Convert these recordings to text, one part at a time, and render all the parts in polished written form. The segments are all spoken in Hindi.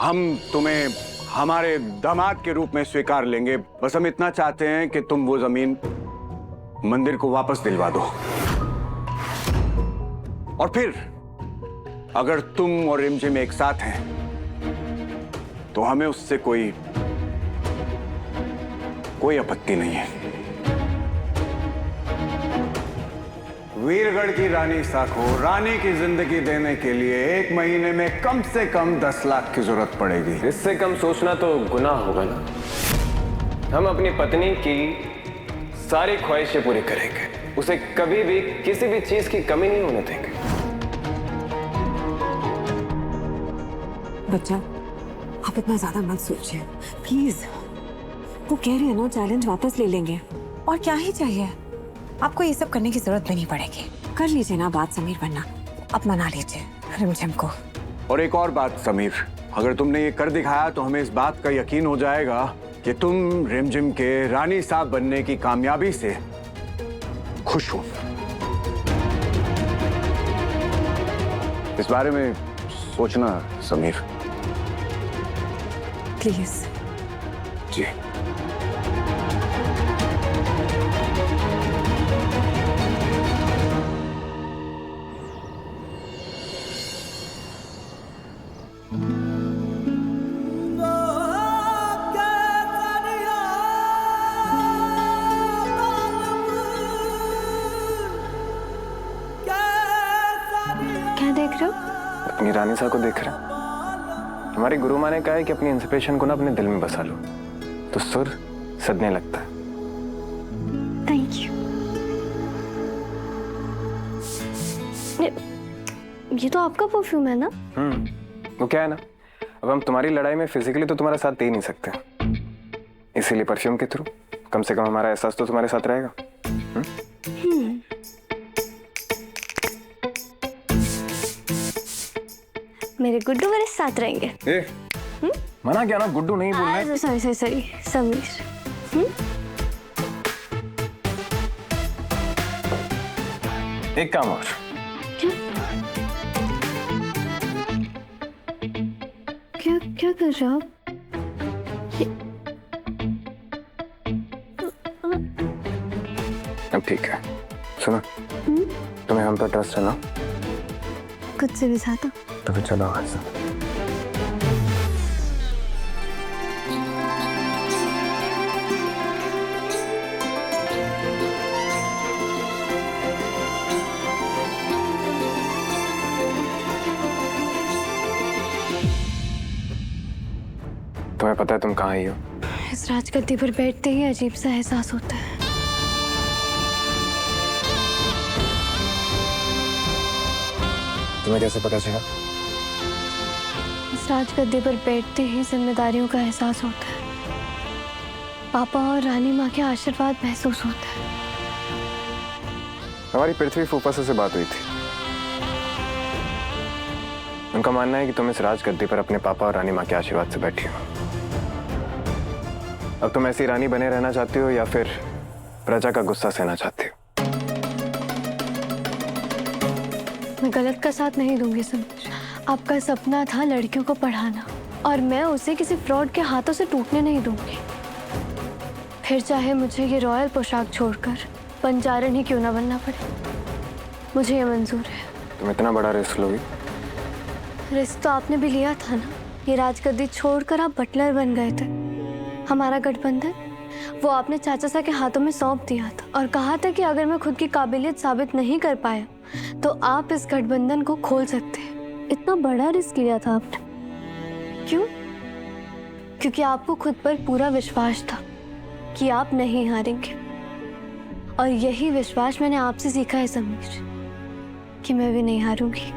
हम तुम्हें हमारे दामाद के रूप में स्वीकार लेंगे। बस हम इतना चाहते हैं कि तुम वो जमीन मंदिर को वापस दिलवा दो, और फिर अगर तुम और रिमझिम एक साथ हैं तो हमें उससे कोई आपत्ति नहीं है। वीरगढ़ की रानी साखो रानी की जिंदगी देने के लिए 1 महीने में कम से कम 10 लाख की जरूरत पड़ेगी। इससे कम सोचना तो गुनाह होगा ना। हम अपनी पत्नी की सारी ख्वाहिशें पूरी करेंगे, उसे कभी भी किसी भी चीज की कमी नहीं होने देंगे। बच्चा, आप इतना ज्यादा मत सोचिए प्लीज। वो कह रही है ना, चैलेंज वापस ले लेंगे। और क्या ही चाहिए, आपको ये सब करने की जरूरत भी नहीं पड़ेगी। कर लीजिए ना बात समीर, वरना अब मना लीजिए रिमझिम को। और एक और बात समीर, अगर तुमने ये कर दिखाया तो हमें इस बात का यकीन हो जाएगा कि तुम रिमझिम के रानी साहब बनने की कामयाबी से खुश हो। इस बारे में सोचना समीर। प्लीज। जी। क्या देख रहे हो? अपनी रानी साहब को देख रहे हैं। हमारी गुरु माँ ने कहा है कि अपनी इंस्पिरेशन को ना अपने दिल में बसा लो तो सुर सदने लगता है। Thank you. ये तो आपका परफ्यूम है ना? वो क्या है ना, अब हम तुम्हारी लड़ाई में फिजिकली तो तुम्हारा साथ दे ही नहीं सकते, इसीलिए परफ्यूम के थ्रू कम से कम हमारा एहसास तो तुम्हारे साथ रहेगा। मेरे गुड्डू मेरे साथ रहेंगे। मना क्या ना, गुड्डू नहीं बोलना है। सॉरी समीर। एक काम और। क्या कर रहे हो आप? अब ठीक है, सुनो, तुम्हें हम पर ट्रस्ट है ना? खुद से भी ज्यादा। तो फिर चलो आज से। तुम्हें पता है तुम कहाँ आई हो? इस राजगद्दी पर बैठते ही अजीब सा एहसास होता है। तुम्हें कैसे पता चला? इस राजगद्दी पर बैठते ही जिम्मेदारियों का एहसास होता है। पापा और रानी माँ के आशीर्वाद महसूस होता है। हमारी पृथ्वी फूफा से बात हुई थी। उनका मानना है कि तुम इस राजगद्दी पर अपने पापा और रानी माँ के आशीर्वाद से बैठी हो। अब तुम ऐसी रानी बने रहना चाहती हो या फिर प्रजा का गुस्सा सहना चाहती हो? मैं गलत का साथ नहीं दूंगी समीर। आपका सपना था लड़कियों को पढ़ाना, और मैं उसे किसी फ्रॉड के हाथों से टूटने नहीं दूंगी। फिर चाहे मुझे ये रॉयल पोशाक छोड़कर पंचारन ही क्यों ना बनना पड़े, मुझे ये मंजूर है। तुम इतना बड़ा रिस्क लोगी? रिस्क तो आपने भी लिया था ना। ये राजगद्दी छोड़कर आप बटलर बन गए थे। हमारा गठबंधन वो आपने चाचा सा के हाथों में सौंप दिया था और कहा था कि अगर मैं खुद की काबिलियत साबित नहीं कर पाया तो आप इस गठबंधन को खोल सकते हैं। इतना बड़ा रिस्क लिया था आपने। क्यों? क्योंकि आपको खुद पर पूरा विश्वास था कि आप नहीं हारेंगे, और यही विश्वास मैंने आपसे सीखा है समीर, कि मैं भी नहीं हारूंगी।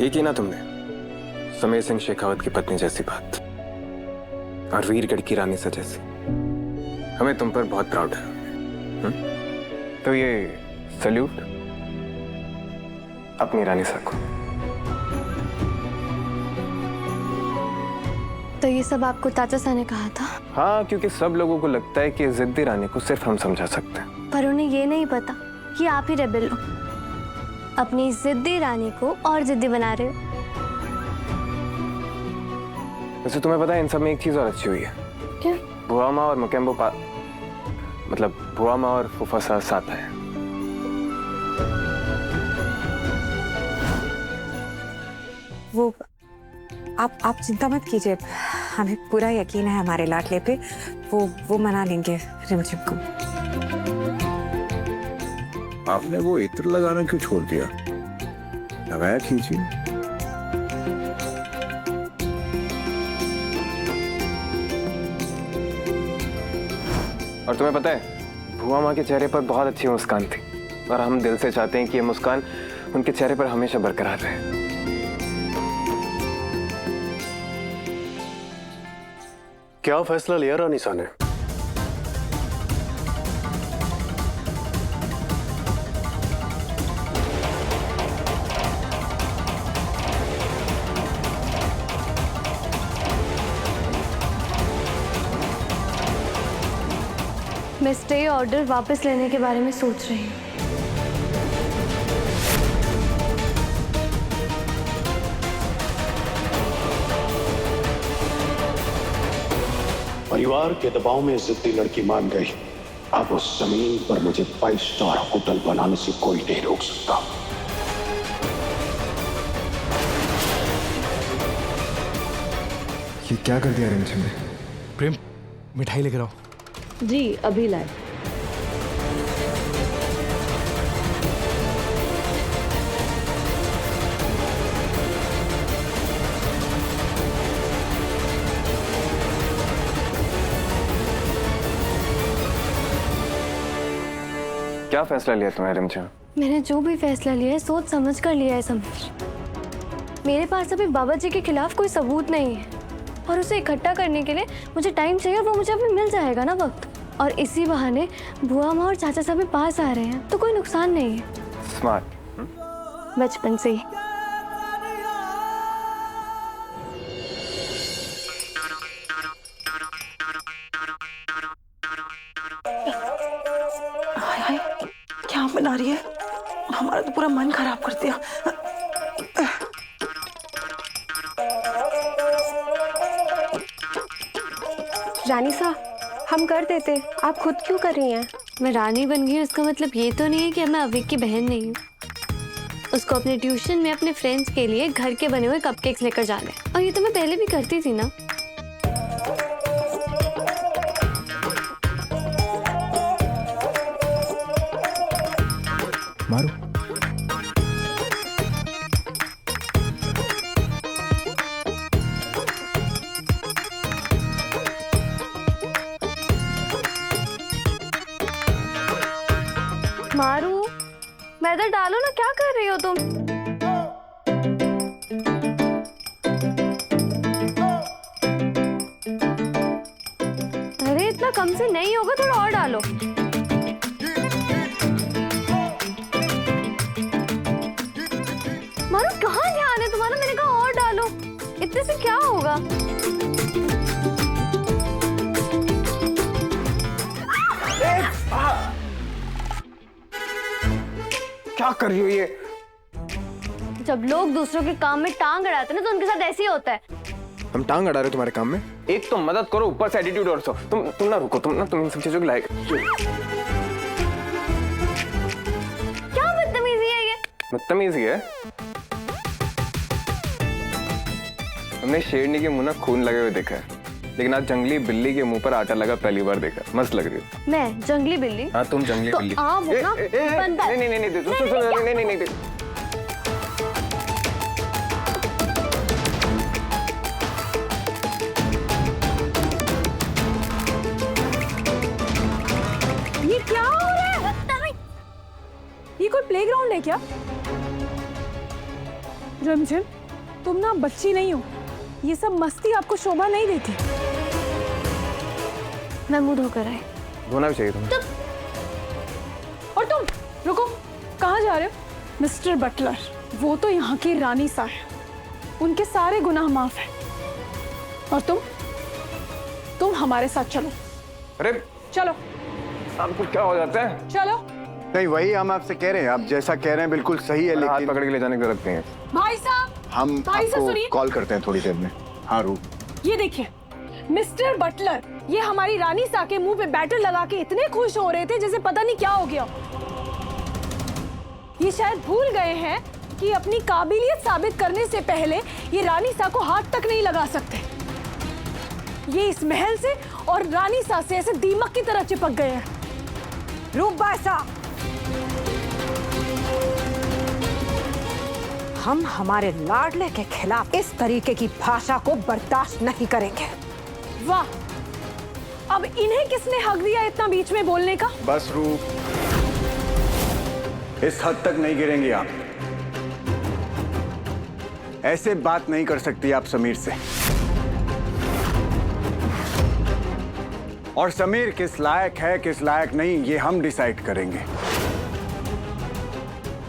ये की ना तुमने समीर सिंह शेखावत की पत्नी जैसी बात, और वीरगढ़ की रानी से जैसी। हमें तुम पर बहुत प्राउड है। तो ये सल्यूट अपनी रानी साहब को। तो ये सब आपको चाचा सा ने कहा था? हाँ, क्योंकि सब लोगों को लगता है कि जिद्दी रानी को सिर्फ हम समझा सकते हैं। पर उन्हें ये नहीं पता कि आप ही रेबेल हो, अपनी जिद्दी रानी को और जिद्दी बना रहे हो। वैसे तुम्हें पता है इन सब में एक चीज और अच्छी हुई है। क्या? बुआ माँ और मुकेम्बो मतलब बुआ माँ और फूफा साथ है। वो आप चिंता मत कीजिए, हमें पूरा यकीन है हमारे लाडले पे। वो मना लेंगे रिमझिम को। आपने वो इत्र लगाना क्यों छोड़ दिया? लगाया कीजिए। और तुम्हें पता है बुआ माँ के चेहरे पर बहुत अच्छी मुस्कान थी और हम दिल से चाहते हैं कि ये मुस्कान उनके चेहरे पर हमेशा बरकरार रहे। क्या फैसला लिया रानीसा ने? मैं स्टे ऑर्डर वापस लेने के बारे में सोच रही हूँ। परिवार के दबाव में जिद्दी लड़की मान गई। अब उस जमीन पर मुझे 5 स्टार होटल बनाने से कोई नहीं रोक सकता। ये क्या कर दिया रिमझिम ने? प्रेम, मिठाई लेकर आओ। जी अभी लाए। क्या फैसला लिया तुम्हें रिमझिम? मैंने जो भी फैसला लिया है सोच समझ कर लिया है समीर। मेरे पास अभी बाबा जी के खिलाफ कोई सबूत नहीं है और उसे इकट्ठा करने के लिए मुझे टाइम चाहिए और वो मुझे अभी मिल जाएगा ना वक्त। और इसी बहाने बुआ माँ और चाचा साहब भी पास आ रहे हैं तो कोई नुकसान नहीं है। स्मार्ट। बचपन से ही। हाय हाय, क्या बना रही है? हमारा तो पूरा मन खराब कर दिया। रानी साहब, हम कर देते, आप खुद क्यों कर रही हैं? मैं रानी बन गई इसका मतलब ये तो नहीं है कि मैं अविक की बहन नहीं हूँ। उसको अपने ट्यूशन में अपने फ्रेंड्स के लिए घर के बने हुए कपकेक्स लेकर जाने, और ये तो मैं पहले भी करती थी ना। मारू। मारू, मैदा डालो ना, क्या कर रही हो तुम? अरे इतना कम से नहीं होगा, थोड़ा और डालो। मारू कहाँ ध्यान है तुम्हारा? मैंने कहा और डालो, इतने से क्या होगा? क्या कर रही हो ये? जब लोग दूसरों के काम में टांग अड़ाते हैं ना तो उनके साथ ऐसे ही होता है। हम टांग अड़ा रहे तुम्हारे काम में? एक तो मदद करो, ऊपर से एटीट्यूड और सब। तुम ना रुको, तुम इन सब चीजों के लायक। क्या बदतमीजी है ये? बदतमीजी है? हमने शेरनी के मुंह ना खून लगे हुए देखा है, लेकिन आज जंगली बिल्ली के मुंह पर आटा लगा पहली बार देखा। मस्त लग रही हो। मैं जंगली बिल्ली? हाँ तुम जंगली बिल्ली। तो आप हो ना बंदर। नहीं। ये क्या हो रहा है? ये कोई प्लेग्राउंड है क्या? रिमझिम, तुम ना बच्ची नहीं हो, ये सब मस्ती आपको शोभा नहीं देती। मैं मुंह धोकर आई। धोना भी चाहिए तुम्हें। और तुम रुको, कहाँ जा रहे हो? मिस्टर बटलर, वो तो यहाँ की रानी सा है, उनके सारे गुनाह माफ है। और तुम हमारे साथ चलो। अरे चलो आपको क्या हो जाता है? चलो। नहीं, वही हम आपसे कह रहे हैं, आप जैसा कह रहे हैं बिल्कुल सही है, हाथ लेकिन पकड़ के ले जाने की जरूरत नहीं है। भाई साहब, हम भाई साहब सुनिए। आपको कॉल करते हैं थोड़ी देर में। हाँ रू, ये देखिए मिस्टर बटलर, ये हमारी रानी सा के मुंह पे बैटर लगा के इतने खुश हो रहे थे जैसे पता नहीं क्या हो गया। ये शायद भूल गए हैं कि अपनी काबिलियत साबित करने से पहले ये रानी सा को हाथ तक नहीं लगा सकते। ये इस महल से और रानी सा से ऐसे दीमक की तरह चिपक गए हैं। रूपबासा, हम हमारे लाडले के खिलाफ इस तरीके की भाषा को बर्दाश्त नहीं करेंगे। वाह, अब इन्हें किसने हक दिया इतना बीच में बोलने का? बस रू, इस हद तक नहीं गिरेंगे आप। ऐसे बात नहीं कर सकती आप समीर से। और समीर किस लायक है किस लायक नहीं, ये हम डिसाइड करेंगे।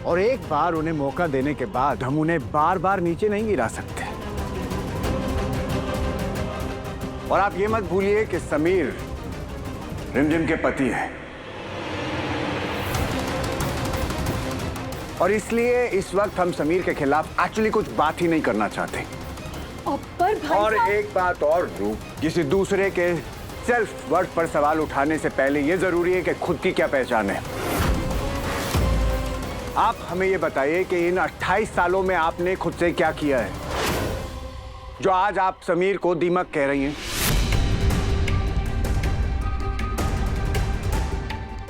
और एक बार उन्हें मौका देने के बाद हम उन्हें बार बार नीचे नहीं गिरा सकते। और आप ये मत भूलिए कि समीर रिमझिम के पति है, और इसलिए इस वक्त हम समीर के खिलाफ एक्चुअली कुछ बात ही नहीं करना चाहते। पर भाई और साहब, एक बात और रू, किसी दूसरे के सेल्फ वर्थ पर सवाल उठाने से पहले यह जरूरी है कि खुद की क्या पहचान है। आप हमें यह बताइए कि इन 28 सालों में आपने खुद से क्या किया है जो आज आप समीर को दीमक कह रही हैं।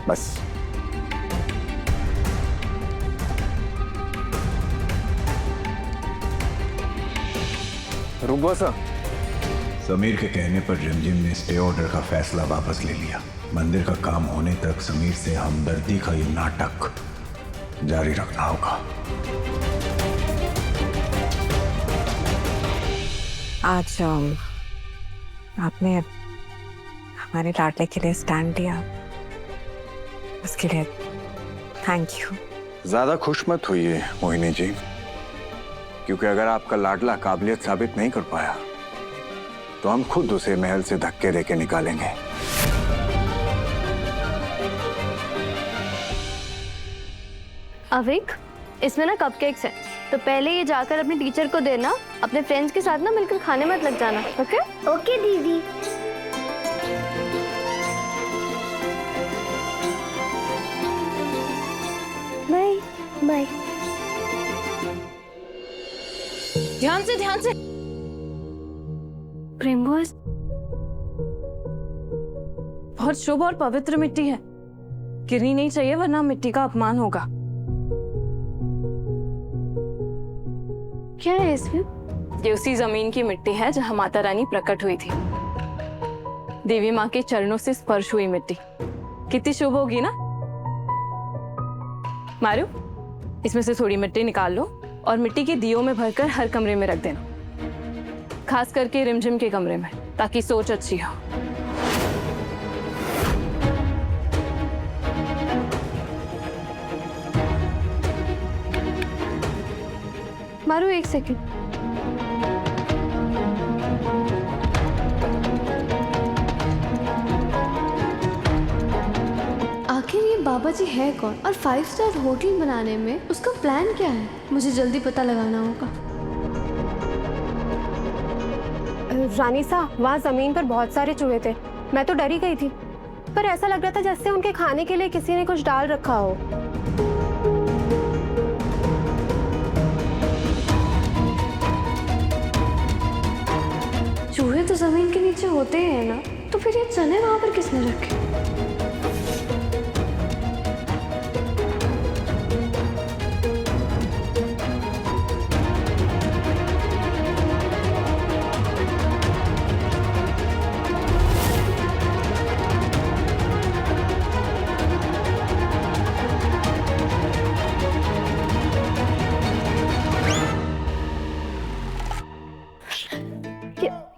बस रूपबासा, समीर के कहने पर रिमझिम ने स्टे ऑर्डर का फैसला वापस ले लिया। मंदिर का काम होने तक समीर से हमदर्दी का ये नाटक जारी रखना होगा। आज आपने हमारे लाडले के लिए स्टैंड लिया, उसके लिए थैंक यू। ज्यादा खुश मत होइए मोहिनी जी, क्योंकि अगर आपका लाडला काबिलियत साबित नहीं कर पाया तो हम खुद उसे महल से धक्के देके निकालेंगे। अविक, इसमें ना कपकेक्स हैं, तो पहले ये जाकर अपने टीचर को देना। अपने फ्रेंड्स के साथ ना मिलकर खाने मत लग जाना। ओके? ओके दीदी। Bye bye. ध्यान से, ध्यान से। प्रेम बॉस, बहुत शुभ और पवित्र मिट्टी है, गिरनी नहीं चाहिए वरना मिट्टी का अपमान होगा। क्या है इसमें? ये उसी जमीन की मिट्टी है जहां माता रानी प्रकट हुई थी। देवी माँ के चरणों से स्पर्श हुई मिट्टी कितनी शुभ होगी ना। मारू, इसमें से थोड़ी मिट्टी निकाल लो और मिट्टी के दियों में भरकर हर कमरे में रख देना, खास करके रिमझिम के कमरे में, ताकि सोच अच्छी हो। मारू, एक सेकंड। आखिर ये बाबा जी है कौन और 5 स्टार होटल बनाने में उसका प्लान क्या है? मुझे जल्दी पता लगाना होगा। रानी सा, वहाँ जमीन पर बहुत सारे चूहे थे। मैं तो डरी गई थी, पर ऐसा लग रहा था जैसे उनके खाने के लिए किसी ने कुछ डाल रखा हो। चूहे तो जमीन के नीचे होते हैं ना, तो फिर ये चने वहां पर किसने रखे?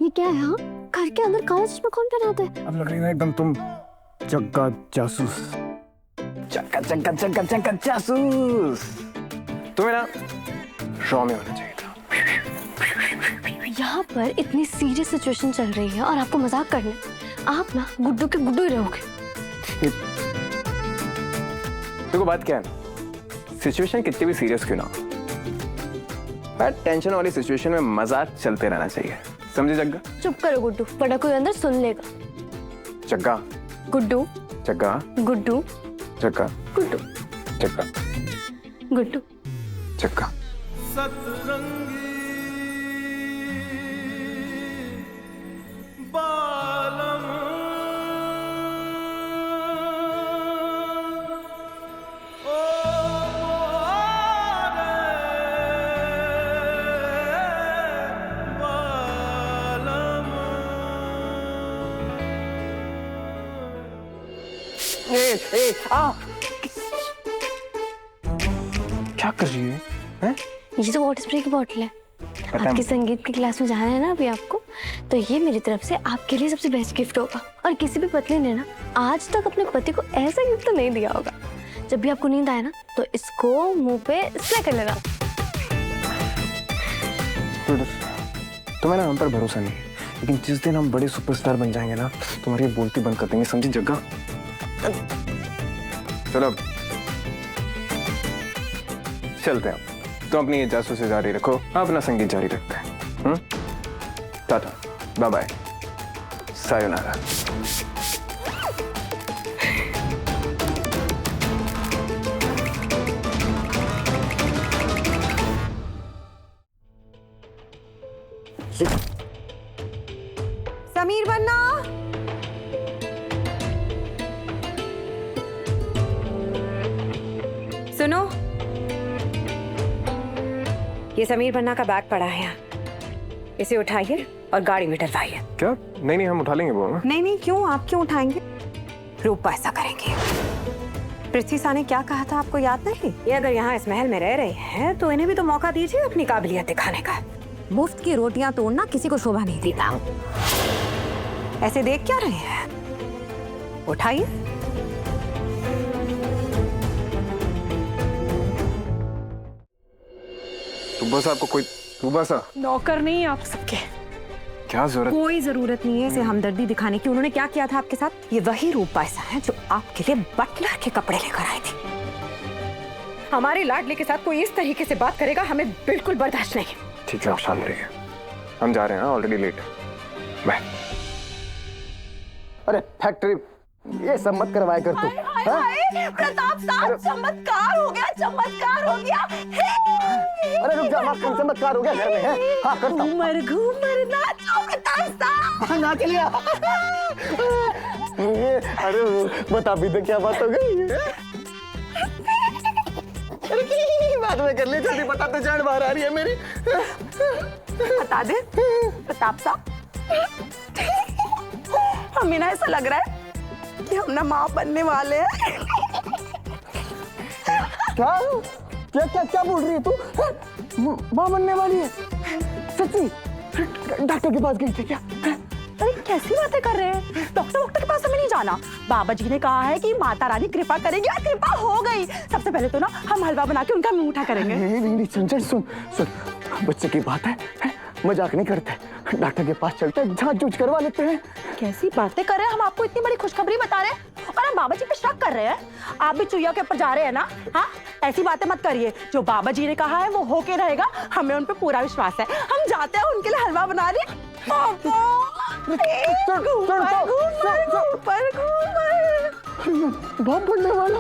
ये क्या है? हाँ, घर के अंदर काला चश्मा कौन पहनाता है? अब लग रही है एकदम तुम चक्का जासूस। चक्का चक्का चक्का चक्का जासूस। तुम्हें ना शो में होना चाहिए था। यहाँ पर इतनी सीरियस सिचुएशन चल रही है और आपको मजाक करना है। आप ना गुड्डू के गुड्डू ही रहोगे। देखो बात क्या है, सिचुएशन कितनी भी सीरियस क्यों ना हो, पर टेंशन वाली सिचुएशन में मजाक चलते रहना चाहिए, समझे जग्गा? चुप करो गुड्डू, बड़ा कोई अंदर सुन लेगा। जग्गा, गुड्डू, जग्गा, गुड्डू, जग्गा, गुड्डू, जग्गा, गुड्डू। जग्गा। क्या कर रही है? हैं? ये तो वाटर स्प्रे की बोतल है। आपकी संगीत की क्लास में जाना है ना अभी आपको, तो ये मेरी तरफ से आपके लिए सबसे बेस्ट गिफ्ट होगा। और किसी भी पत्नी ने ना आज तक अपने पति को ऐसा गिफ्ट तो नहीं दिया होगा। जब भी आपको नींद आए ना तो इसको मुंह पे स्प्रे कर लेना। तुम्हें ना हम पर भरोसा नहीं, लेकिन जिस दिन हम बड़े सुपरस्टार बन जाएंगे ना, तुम्हारी बोलती बंद कर देंगे, समझी जग्गा? चलो चलते हैं, तो अपनी ये जासूसी जारी रखो, अपना संगीत जारी रखते हैं। टाटा, बाय बाय, सायोनारा। समीर बन्ना, सुनो, ये समीर बन्ना का बैग पड़ा है यहाँ, इसे उठाइए और गाड़ी में डलवाइए। क्या? नहीं नहीं, हम उठा लेंगे वो। नहीं, क्यों? आप क्यों उठाएंगे? रूपा ऐसा करेंगे। पृथ्वी सा ने क्या कहा था आपको याद नहीं? ये अगर यहाँ इस महल में रह रहे हैं तो इन्हें भी तो मौका दीजिए अपनी काबिलियत दिखाने का। मुफ्त की रोटियां तोड़ना किसी को शोभा नहीं देता। ऐसे देख क्या रहे हैं? उठाइए। रूपा सा, आपको कोई रूपा सा नौकर नहीं आप सबके। क्या जरूरत? कोई जरूरत नहीं है इसे हमदर्दी दिखाने की। उन्होंने क्या किया था आपके साथ? ये वही रूपा ऐसा है जो आपके लिए बटलर के कपड़े लेकर आई थी। हमारे लाडले के साथ कोई इस तरीके से बात करेगा हमें बिल्कुल बर्दाश्त नहीं। ठीक है, आप शांत रहिए, हम जा रहे हैं, ऑलरेडी लेट। बाय। अरे फैक्ट्री, ये सब मत करवाया कर तू। प्रताप साहब, चमत्कार हो गया, चमत्कार हो गया। अरे रुक जा, चमत्कार हो गया घर में है। हाँ करता हूँ। घूमर घूमर नाचो प्रताप साहब। नाच लिया। अरे बता भी तो क्या बात हो गई? बात में कर ली, जल्दी बता तो जान बाहर आ रही है मेरी। बता दे प्रताप साहब, हमें ना ऐसा लग रहा है कि हम ना माँ बनने वाले हैं। क्या क्या क्या क्या बोल रही है तू? माँ बनने वाली है? सच्ची? डॉक्टर के पास गई थी क्या? अरे कैसी बातें कर रहे हैं? डॉक्टर के पास हमें नहीं जाना। बाबा जी ने कहा है कि माता रानी कृपा करेगी और कृपा हो गई। सबसे पहले तो ना हम हलवा बना के उनका मुंह उठा करेंगे। नहीं चंचल, सुन बच्चे की बात है, मजाक नहीं करते। डॉक्टर के पास चलते हैं, जांच जूझ करवा लेते हैं। कैसी बातें कर रहे हैं? हम आपको इतनी बड़ी खुशखबरी बता रहे हैं और हम बाबा जी पे शक कर रहे हैं। आप भी चुईया के ऊपर जा रहे हैं ना? हाँ, ऐसी बातें मत करिए। जो बाबा जी ने कहा है वो होके रहेगा, हमें उन पे पूरा विश्वास है। हम जाते हैं, उनके लिए हलवा बना रहे हैं। बाप बनने वाला।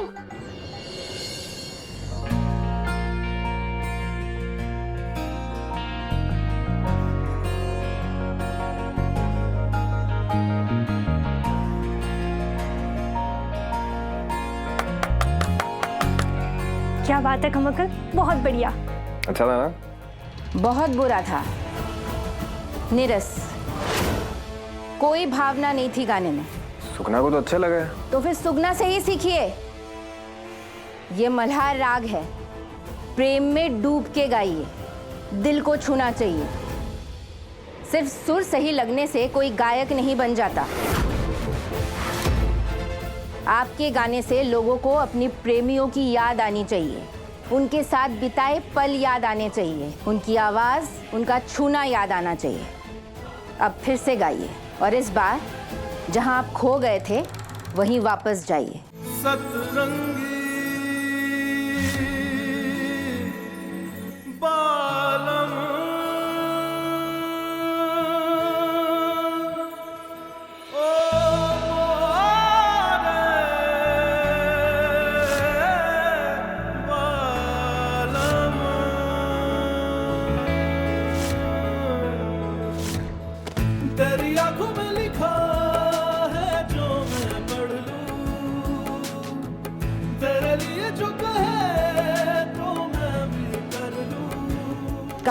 क्या बात है कमकल, बहुत बढ़िया। अच्छा था ना? बहुत बुरा था, नीरस। कोई भावना नहीं थी गाने में। सुगना को तो अच्छा लगा है। तो फिर सुगना से ही सीखिए। ये मल्हार राग है, प्रेम में डूब के गाइए, दिल को छूना चाहिए। सिर्फ सुर सही लगने से कोई गायक नहीं बन जाता। आपके गाने से लोगों को अपनी प्रेमियों की याद आनी चाहिए, उनके साथ बिताए पल याद आने चाहिए, उनकी आवाज़, उनका छूना याद आना चाहिए। अब फिर से गाइए और इस बार जहां आप खो गए थे वहीं वापस जाइए। सतरंगी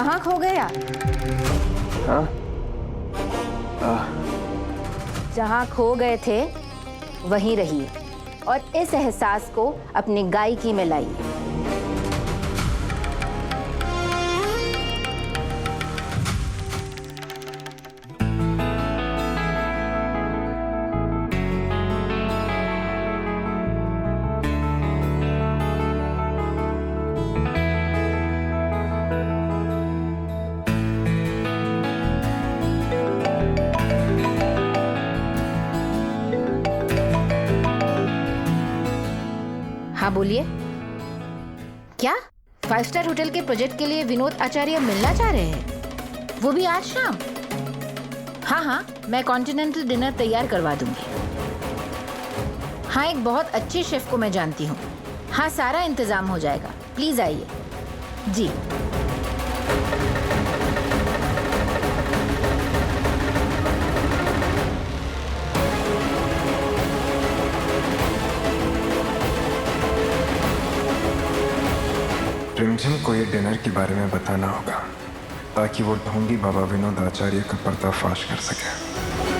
कहाँ खो गया? हाँ? जहाँ खो गए थे वहीं रहिए और इस एहसास को अपनी गायकी में लाइए। हाँ बोलिए। क्या 5 स्टार होटल के प्रोजेक्ट के लिए विनोद आचार्य मिलना चाह रहे हैं? वो भी आज शाम? हाँ हाँ, मैं कॉन्टिनेंटल डिनर तैयार करवा दूंगी। हाँ, एक बहुत अच्छे शेफ को मैं जानती हूँ। हाँ, सारा इंतजाम हो जाएगा। प्लीज आइए। जी। रिमझिम को ये डिनर के बारे में बताना होगा ताकि वो ढोंगी बाबा विनोद आचार्य का पर्दाफाश कर सके।